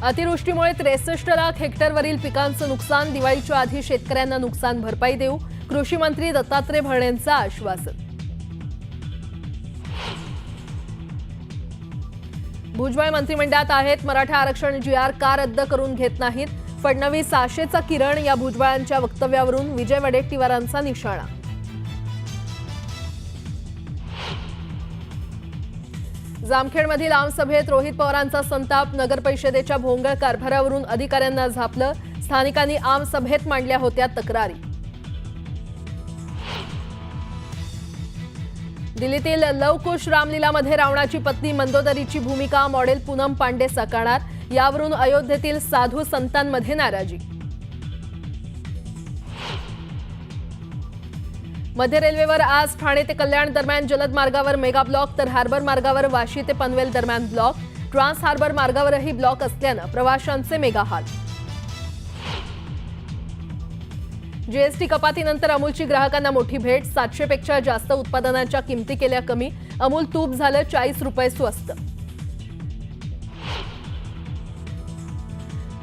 अतिवृष्टीमुळे 63 लाख हेक्टरवरील पिकांचं नुकसान. दिवाळीच्या आधी शेतकऱ्यांना नुकसान भरपाई देऊ, कृषी मंत्री दत्तात्रय भरणेंचं आश्वासन. भुजबळ मंत्रिमंडळात आहेत. मराठा आरक्षण GR का रद्द करून घेत नाहीत? फडणवीस आशेचा किरण या भुजबळांच्या वक्तव्यावरून विजय वडेट्टीवारांचा निशाणा. जामखेडमधील आमसभेत रोहित पवारांचा संताप. नगर परिषदेच्या भोंगळ कारभारावरून अधिकाऱ्यांना झापलं. स्थानिकांनी आमसभेत मांडल्या होत्या तक्रारी. दिल्लीतील लवकुश रामलीलामध्ये रावणाची पत्नी मंदोदरीची भूमिका मॉडेल पूनम पांडे साकारणार. यावरून अयोध्येतील साधू संतांमध्ये नाराजी. मध्य रेल्वेवर आज ठाणे ते कल्याण दरम्यान जलद मार्गावर मेगा ब्लॉक, तर हार्बर मार्गावर वाशी ते पनवेल दरम्यान ब्लॉक. ट्रान्स हार्बर मार्गावरही ब्लॉक असल्यानं प्रवाशांचे मेगा हाल. जीएसटी कपातीनंतर अमूलची ग्राहकांना मोठी भेट. 700 पेक्षा जास्त उत्पादनांच्या किमती केल्या कमी. अमूल तूप झालं 40 रुपये स्वस्त.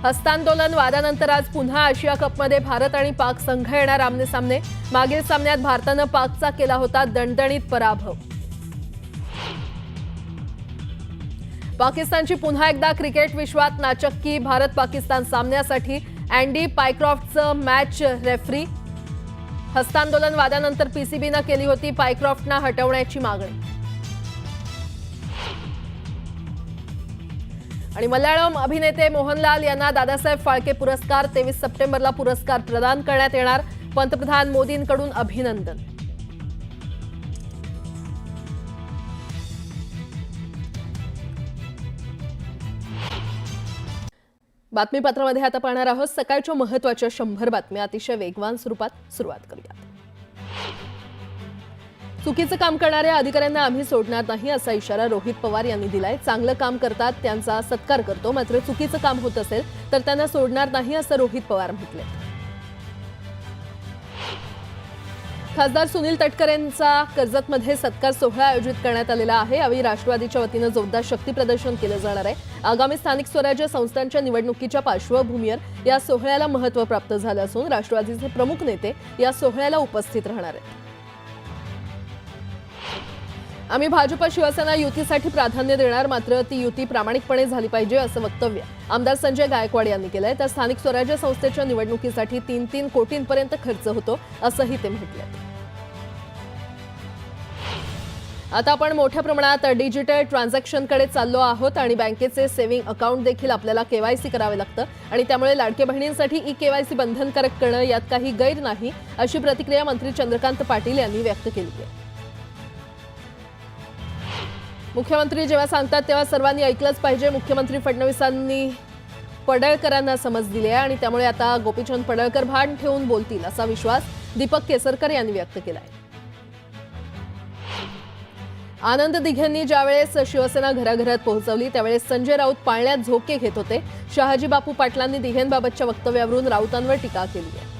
हस्तांदोलन वादानंतर आज पुन्हा आशिया कपमध्ये भारत आणि पाक संघ येणार आमने-सामने. मागील सामन्यात भारतानं पाकचा केला होता दणदणीत पराभव. पाकिस्तानची पुन्हा एकदा क्रिकेट विश्वात नाचक्की. भारत-पाकिस्तान सामन्यासाठी अँडी पायक्रॉफ्टचं मॅच रेफरी. हस्तांदोलन वादानंतर PCBनं केली होती पायक्रॉफ्टना हटवण्याची मागणी. आणि मल्याळम अभिनेते मोहनलाल यांना दादासाहेब फाळके पुरस्कार. 23 सप्टेंबरला पुरस्कार प्रदान करण्यात येणार. पंतप्रधान मोदींकडून अभिनंदन. बातमीपत्रामध्ये आता पाहणार आहोत सकाळच्या महत्त्वाच्या 100 बातम्या अतिशय वेगवान स्वरूपात. सुरुवात करूया. चुकीचं काम करणाऱ्या अधिकाऱ्यांना आम्ही सोडणार नाही असा इशारा रोहित पवार यांनी दिलाय. चांगलं काम करतात त्यांचा सत्कार करतो, मात्र चुकीचं काम होत असेल तर त्यांना सोडणार नाही असं रोहित पवार म्हटले. खासदार सुनील तटकरेंचा कर्जतमध्ये सत्कार सोहळा आयोजित करण्यात आलेला आहे. यावेळी राष्ट्रवादीच्या वतीनं जोरदार शक्ती प्रदर्शन केलं जाणार आहे. आगामी स्थानिक स्वराज्य संस्थांच्या निवडणुकीच्या पार्श्वभूमीवर या सोहळ्याला महत्त्व प्राप्त झालं असून राष्ट्रवादीचे प्रमुख नेते या सोहळ्याला उपस्थित राहणार आहेत. आम्ही भाजप शिवसेना युतीसाठी प्राधान्य देणार, मात्र ती युती प्रामाणिकपणे झाली पाहिजे असं वक्तव्य आमदार संजय गायकवाड यांनी केलंय. तर स्थानिक स्वराज्य संस्थेच्या निवडणुकीसाठी 3-3 कोटींपर्यंत खर्च होतो असंही ते म्हटलंय. आता आपण मोठ्या प्रमाणात डिजिटल ट्रान्झॅक्शनकडे चाललो आहोत आणि बँकेचे सेव्हिंग अकाउंट देखील आपल्याला KYC करावे लागतं आणि त्यामुळे लाडके बहिणींसाठी KYC बंधनकारक करणं यात काही गैर नाही अशी प्रतिक्रिया मंत्री चंद्रकांत पाटील यांनी व्यक्त केली आहे. मुख्यमंत्री जेव्हा सांगतात तेव्हा सर्वांनी ऐकलंच पाहिजे. मुख्यमंत्री फडणवीसांनी पडळकरांना समज दिली आहे आणि त्यामुळे आता गोपीचंद पडळकर भान ठेवून बोलतील असा विश्वास दीपक केसरकर यांनी व्यक्त केला आहे. आनंद दिघेंनी ज्यावेळेस शिवसेना घराघरात पोहोचवली त्यावेळेस संजय राऊत पाळण्यात झोके घेत होते. शहाजी बापू पाटलांनी दिघेंबाबतच्या वक्तव्यावरून राऊतांवर टीका केली आहे.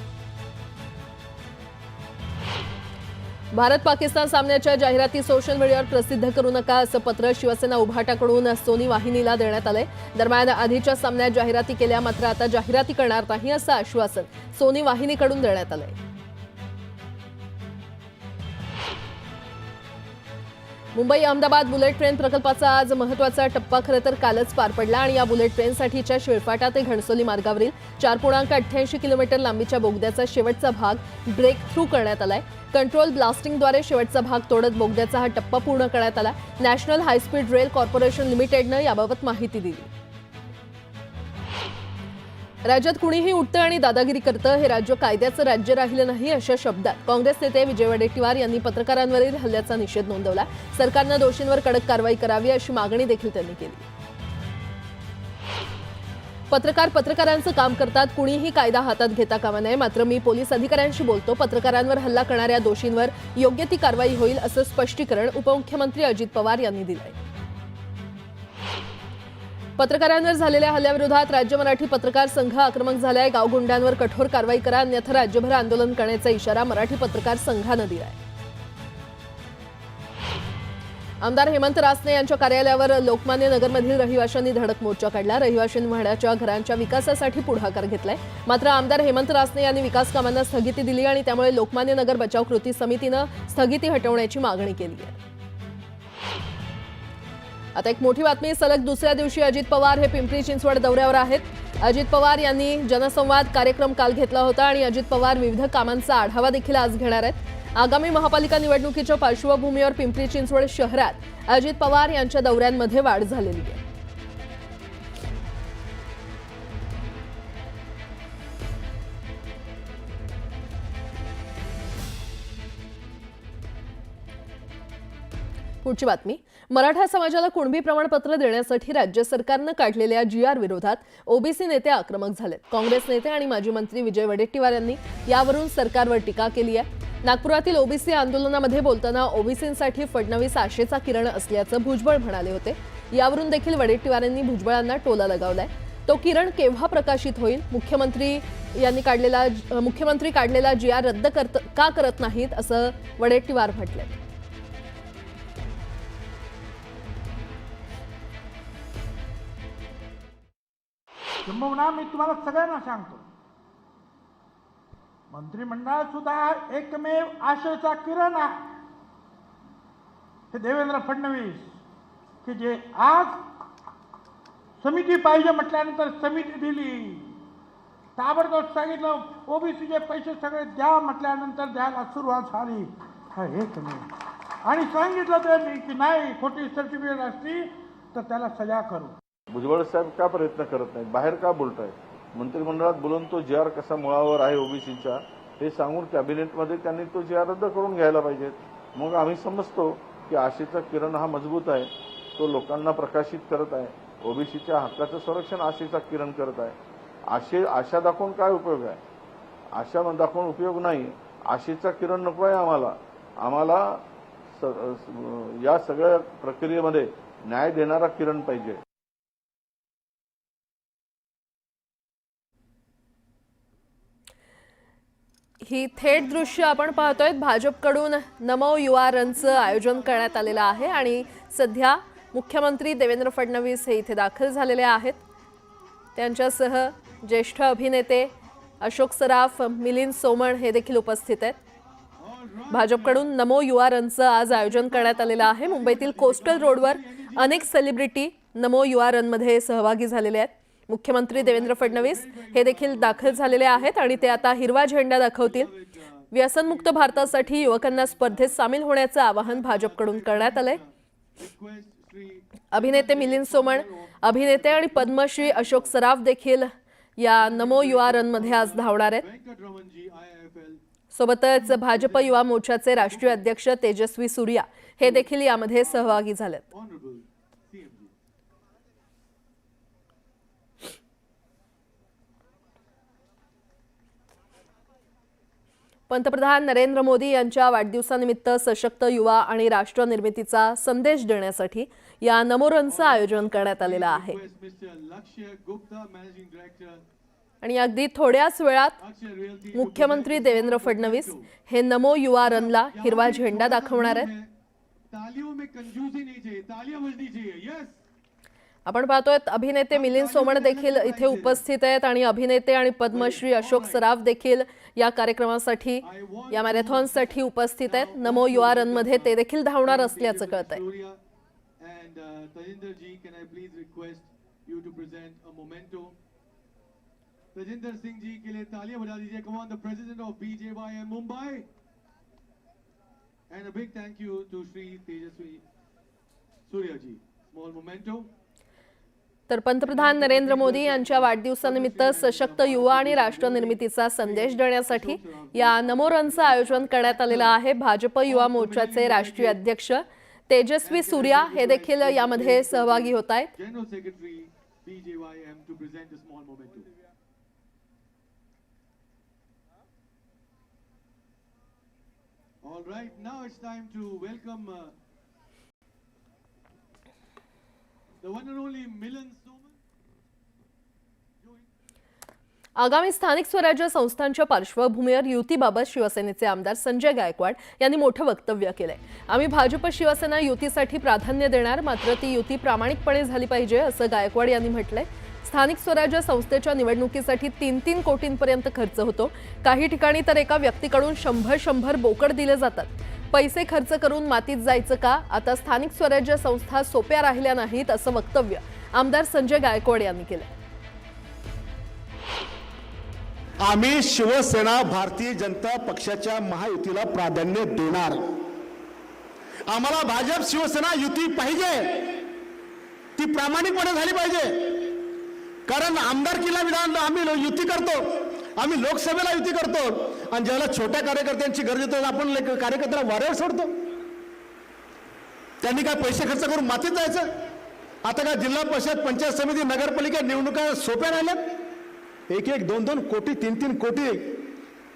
भारत-पाकिस्तान सामन्याच्या जाहिराती सोशल मीडियावर प्रसिद्ध करू नका असं पत्र शिवसेना उभाटाकडून सोनी वाहिनीला देण्यात आलंय. दरम्यान आधीच्या सामन्यात जाहिराती केल्या, मात्र आता जाहिराती करणार नाही असं आश्वासन सोनी वाहिनीकडून देण्यात आलंय. मुंबई अहमदाबाद बुलेट ट्रेन प्रकल्पाचा आज महत्त्वाचा टप्पा खरं तर कालच पार पडला आणि या बुलेट ट्रेनसाठीच्या शिळफाटा ते घणसोली मार्गावरील 4.88 किलोमीटर लांबीच्या बोगद्याचा शेवटचा भाग ब्रेक थ्रू करण्यात आलाय. कंट्रोल ब्लास्टिंगद्वारे शेवटचा भाग तोडत बोगद्याचा हा टप्पा पूर्ण करण्यात आला. नॅशनल हायस्पीड रेल कॉर्पोरेशन लिमिटेडनं याबाबत माहिती दिली. राज्यात कुणीही उठतं आणि दादागिरी करतं, हे राज्य कायद्याचं राज्य राहिलं नाही अशा शब्दात काँग्रेस नेते विजय वडेट्टीवार यांनी पत्रकारांवरील हल्ल्याचा निषेध नोंदवला. सरकारनं दोषींवर कडक कारवाई करावी अशी मागणी देखील त्यांनी केली. पत्रकारांचं काम करतात, कुणीही कायदा हातात घेता कामा नये, मात्र मी पोलीस अधिकाऱ्यांशी बोलतो. पत्रकारांवर हल्ला करणाऱ्या दोषींवर योग्य ती कारवाई होईल असं स्पष्टीकरण उपमुख्यमंत्री अजित पवार यांनी दिलंय. पत्रकारांवर झालेल्या हल्ल्याविरोधात राज्य मराठी पत्रकार संघ आक्रमक झालाय. गावगुंड्यांवर कठोर कारवाई करा अन्यथा राज्यभर आंदोलन करण्याचा इशारा मराठी पत्रकार संघानं दिलाय. आमदार हेमंत रासने यांच्या कार्यालयावर लोकमान्य नगरमधील रहिवाशांनी धडक मोर्चा काढला। रहिवाशांनी म्हाडाच्या घरांच्या विकासासाठी पुढाकार घेतलाय। मात्र आमदार हेमंत रासने यांनी विकास कामांना स्थगिती दिली आणि त्यामुळे लोकमान्य नगर बचाव कृती समितीने स्थगिती हटवण्याची मागणी केली आहे। आता एक मोठी बातमी, सलग दुसऱ्या दिवशी अजित पवार हे पिंपरी चिंचवड दौऱ्यावर आहेत। अजित पवार यांनी जनसंवाद कार्यक्रम काल घेतला होता आणि अजित पवार विविध कामांचा आढावा देखील आज घेणार आहेत। आगामी महापालिका निवडणुकीच्या पार्श्वभूमीवर पिंपरी चिंचवड शहरात अजित पवार यांच्या दौऱ्यांमध्ये वाढ झालेली आहे। पुढची बातमी, मराठा समाजाला कुणबी प्रमाणपत्र देण्यासाठी राज्य सरकारने काढलेल्या GR विरोधात ओबीसी नेते आक्रमक झालेत। काँग्रेस नेते आणि माजी मंत्री विजय वडेट्टीवार यांनी यावरून सरकारवर टीका केली आहे। नागपुरातील ओबीसी आंदोलनामध्ये बोलताना ओबीसींसाठी फडणवीस आशेचा किरण असल्याचं भुजबळ म्हणाले होते। यावरून देखील वडेट्टीवारांनी भुजबळांना टोला लगावलाय। तो किरण केव्हा प्रकाशित होईल? मुख्यमंत्री काढलेला GR रद्द का करत नाहीत असं वडेट्टीवार म्हटलंय। किंबहुना मी तुम्हाला सगळ्यांना सांगतो, मंत्रिमंडळात सुद्धा एकमेव आशेचा किरण आहे ते देवेंद्र फडणवीस, की जे आज समिती पाहिजे म्हटल्यानंतर समिती दिली, ताबडतोब सांगितलं ओबीसीचे पैसे सगळे द्या म्हटल्यानंतर द्यायला सुरुवात झाली। एकमेव आणि सांगितलं त्यांनी की नाही खोटी सर्टिफिकेट असती तर त्याला सजा करू। भुजबळ साहेब का प्रयत्न करत नाहीत? बाहेर का बोलतायत? मंत्रिमंडळात बोलून तो GR कसा मुळावर आहे ओबीसीच्या हे सांगून कॅबिनेटमध्ये त्यांनी तो GR रद्द करून घ्यायला पाहिजेत। मग आम्ही समजतो की आशेचा किरण हा मजबूत आहे, तो लोकांना प्रकाशित करत आहे, ओबीसीच्या हक्काचं संरक्षण आशेचा किरण करत आहे। आशा दाखवून काय उपयोग आहे? आशा दाखवून उपयोग नाही। आशेचा किरण नको आहे आम्हाला या सगळ्या प्रक्रियेमध्ये न्याय देणारा किरण पाहिजे। ही थेट दृश्य आपण पाहतोय। भाजपकडून नमो युवा रनचं आयोजन करण्यात आलेलं आहे आणि सध्या मुख्यमंत्री देवेंद्र फडणवीस हे इथे दाखल झालेले आहेत। त्यांच्यासह ज्येष्ठ अभिनेते अशोक सराफ, मिलिंद सोमण हे देखील उपस्थित आहेत। भाजपकडून नमो युवा रनचं आज आयोजन करण्यात आलेलं आहे। मुंबईतील कोस्टल रोडवर अनेक सेलिब्रिटी नमो युवा रनमध्ये सहभागी झालेले आहेत। मुख्यमंत्री देवेंद्र फडणवीस हे देखील दाखल झालेले आहेत आणि ते आता हिरवा झेंडा दाखवतील। व्यसनमुक्त भारतासाठी युवकांना स्पर्धेत सामील होण्याचं आवाहन भाजपकडून करण्यात आलंय। अभिनेते मिलिंद सोमण, अभिनेते आणि पद्मश्री अशोक सराफ देखील या नमो युवा रनमध्ये आज धावणार आहेत। सोबतच भाजप युवा मोर्चाचे राष्ट्रीय अध्यक्ष तेजस्वी सूर्या हे देखील यामध्ये सहभागी झालेत। पंतप्रधान नरेंद्र मोदी यांच्या वाढदिवसानिमित्त सशक्त युवा आणि राष्ट्र निर्मितीचा संदेश देण्यासाठी या नमो रनचं आयोजन करण्यात आलेलं आहे। आणि अगदी थोड्याच वेळात मुख्यमंत्री देवेंद्र फडणवीस हे नमो युवा रनला हिरवा झेंडा दाखवणार आहेत। आपण पाहतोय अभिनेते मिलिंद सोमण देखील इथे उपस्थित आहेत आणि अभिनेते आणि पद्मश्री अशोक सराफ देखील या कार्यक्रमासाठी, या मॅरेथॉनसाठी उपस्थित आहेत। नमो युवा रनमध्ये ते देखील धावणार असल्याचं कळतंय। तजिंदर सिंह जी के लिए तालियां बजा दीजिए। Come on the president of BJYM Mumbai and a big thank you to Shri Tejasvi Surya ji. Small memento. तर पंतप्रधान नरेंद्र मोदी यांच्या वाढदिवसानिमित्त सशक्त युवा आणि राष्ट्र निर्मितीचा संदेश देण्यासाठी या नमो रनचं आयोजन करण्यात आलेलं आहे। भाजप युवा मोर्चाचे राष्ट्रीय अध्यक्ष तेजस्वी सूर्या हे देखील यामध्ये सहभागी होत आहेत। General secretary BJYM to present a small memento. All right, now it's time to welcome the one and only Milind Soman. आगामी स्थानिक स्वराज्य संस्थांच्या पार्श्वभूमीवर युतीबाबत शिवसेनेचे आमदार संजय गायकवाड यांनी मोठं वक्तव्य केलंय. आम्ही भाजप शिवसेना युतीसाठी प्राधान्य देणार, मात्र ती युती प्रामाणिकपणे झाली पाहिजे असं गायकवाड यांनी म्हटलंय. स्थानिक स्वराज्य संस्थेच्या निवडणुकीसाठी 3-3 कोटींपर्यंत खर्च होतो. काही ठिकाणी तर एका व्यक्तीकडून 100 बोकड दिले जातात. पैसे खर्च करून मातीत जायचं का? आता स्थानिक स्वराज्य संस्था सोप्या राहिल्या नाहीत असं वक्तव्य आमदार संजय गायकवाड यांनी केलंय. आम्ही शिवसेना भारतीय जनता पक्षाच्या महायुतीला प्राधान्य देणार. आम्हाला भाजप शिवसेना युती पाहिजे, ती प्रामाणिकपणे झाली पाहिजे. कारण आमदारकीला विधान आम्ही युती करतो, आम्ही लोकसभेला युती करतो, आणि ज्याला छोट्या कार्यकर्त्यांची गरज येते आपण कार्यकर्त्याला वाऱ्यावर सोडतो. त्यांनी काय पैसे खर्च करून मातीत जायचं? आता काय जिल्हा परिषद, पंचायत समिती, नगरपालिका निवडणुका सोप्या राहिल्यात? 1-1, 2-2 कोटी, 3-3 कोटी,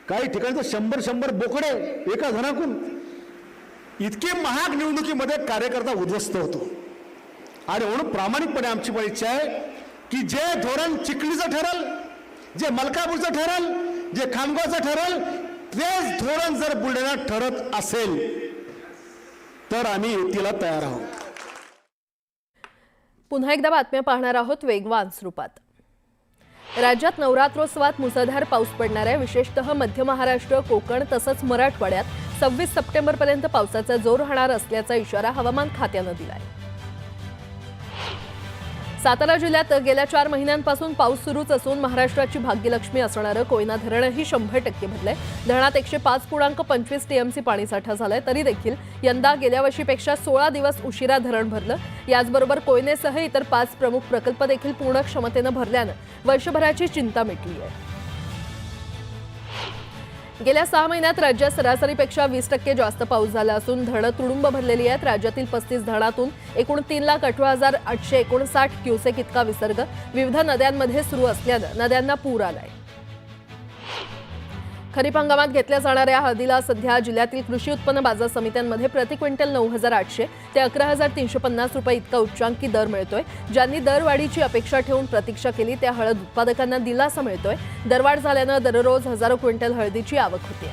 काही ठिकाणी तर 100 बोकडे एका जणाकडून. इतकी महाग निवडणुकीमध्ये कार्यकर्ता उद्ध्वस्त होतो. आणि म्हणून प्रामाणिकपणे आमची पण इच्छा आहे की जे धोरण चिखलीचं ठरल, जे मलकापूरचं ठरल, जे खामगावचं ठरल, तेच धोरण जर बुलढाण्यात ठरत असेल तर आम्ही युतीला तयार आहोत. पुन्हा एकदा बातम्या पाहणार आहोत वेगवान स्वरूपात. राज्यात नवरात्रोत्सवात मुसळधार पाऊस पडणार आहे. विशेषतः मध्य महाराष्ट्र, कोकण तसंच मराठवाड्यात 26 सप्टेंबरपर्यंत पावसाचा जोर राहणार असल्याचा इशारा हवामान खात्यानं दिलाय. सातारा जिल्ह्यात गेल्या 4 महिन्यांपासून पाऊस सुरूच असून महाराष्ट्राची भाग्यलक्ष्मी असणारं कोयना धरणही 100% भरलंय. धरणात 105.25 TMC पाणीसाठा झालाय. तरी देखील यंदा गेल्या वर्षीपेक्षा 16 दिवस उशिरा धरण भरलं. याचबरोबर कोयनेसह इतर 5 प्रमुख प्रकल्प देखील पूर्ण क्षमतेनं भरल्यानं वर्षभराची चिंता मिटली आहे. गेल्या 6 महिन्यात राज्यात सरासरीपेक्षा 20% जास्त पाऊस झाला असून धरणं तुडुंब भरलेली आहेत. राज्यातील 35 धरणातून एकूण 3,18,859 क्युसेक इतका विसर्ग विविध नद्यांमध्ये सुरू असल्यानं नद्यांना पूर आलाय. खरीप हंगामात घेतल्या जाणाऱ्या हळदीला सध्या जिल्ह्यातील कृषी उत्पन्न बाजार समित्यांमध्ये प्रति क्विंटल 9,800 ते 11,350 रुपये इतका उच्चांकी दर मिळतोय. ज्यांनी दरवाढीची अपेक्षा ठेवून प्रतीक्षा केली त्या हळद उत्पादकांना दिलासा मिळतोय. दरवाढ झाल्यानं दररोज हजारो क्विंटल हळदीची आवक होते.